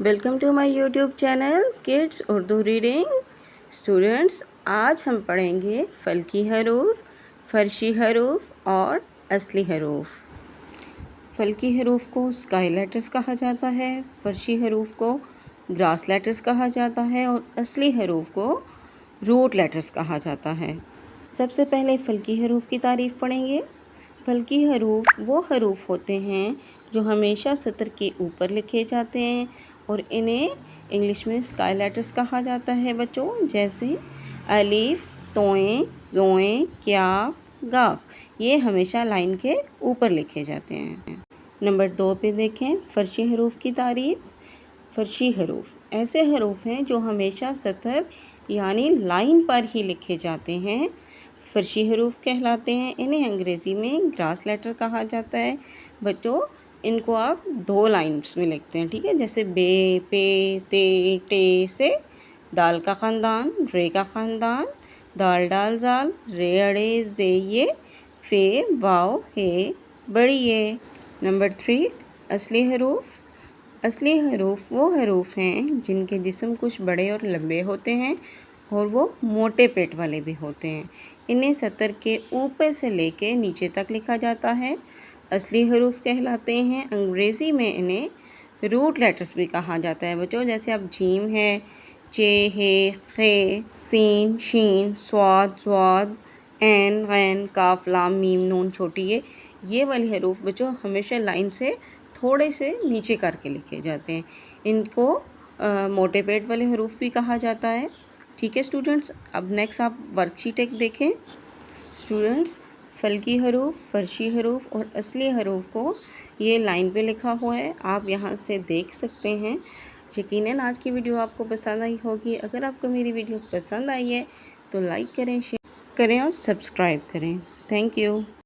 Welcome to my YouTube channel kids Urdu reading. Students, آج ہم پڑھیں گے فلکی حروف، فرشی حروف اور اصلی حروف۔ فلکی حروف کو اسکائی لیٹرز کہا جاتا ہے، فرشی حروف کو گراس لیٹرز کہا جاتا ہے اور اصلی حروف کو روٹ لیٹرز کہا جاتا ہے۔ سب سے پہلے فلکی حروف کی تعریف پڑھیں گے۔ فلکی حروف وہ حروف ہوتے ہیں جو ہمیشہ سطر کے اوپر لکھے جاتے ہیں اور انہیں انگلش میں اسکائی لیٹرز کہا جاتا ہے بچوں، جیسے الف، توئیں، زوئیں، کیاف، گاف۔ یہ ہمیشہ لائن کے اوپر لکھے جاتے ہیں۔ نمبر 2 پہ دیکھیں فرشی حروف کی تعریف۔ فرشی حروف ایسے حروف ہیں جو ہمیشہ سطر یعنی لائن پر ہی لکھے جاتے ہیں، فرشی حروف کہلاتے ہیں۔ انہیں انگریزی میں گراس لیٹر کہا جاتا ہے۔ بچوں، ان کو آپ 2 لائنز میں لکھتے ہیں، ٹھیک ہے، جیسے بے، پے، تے، ٹے سے دال کا خاندان، رے کا خاندان، دال ڈال زال، رے اڑے زے یہ، فے واو ہے بڑی یہ۔ نمبر 3 اصلی حروف۔ اصلی حروف وہ حروف ہیں جن کے جسم کچھ بڑے اور لمبے ہوتے ہیں اور وہ موٹے پیٹ والے بھی ہوتے ہیں۔ انہیں سطر کے اوپر سے لے کے نیچے تک لکھا جاتا ہے، اصلی حروف کہلاتے ہیں۔ انگریزی میں انہیں روٹ لیٹرز بھی کہا جاتا ہے بچوں، جیسے اب جیم ہے، چے ہے، خے، سین، شین، صاد، ضاد، عین، غین، کاف، لام، میم، نون چھوٹی یہ والی حروف بچوں ہمیشہ لائن سے تھوڑے سے نیچے کر کے لکھے جاتے ہیں۔ ان کو موٹے پیٹ والے حروف بھی کہا جاتا ہے، ٹھیک ہے اسٹوڈنٹس۔ اب نیکسٹ آپ ورک شیٹ ایک دیکھیں۔ اسٹوڈنٹس، فلکی حروف، فرشی حروف اور اصلی حروف کو یہ لائن پہ لکھا ہوا ہے، آپ یہاں سے دیکھ سکتے ہیں۔ یقیناً آج کی ویڈیو آپ کو پسند آئی ہوگی۔ اگر آپ کو میری ویڈیو پسند آئی ہے تو لائک کریں، شیئر کریں اور سبسکرائب کریں۔ Thank you.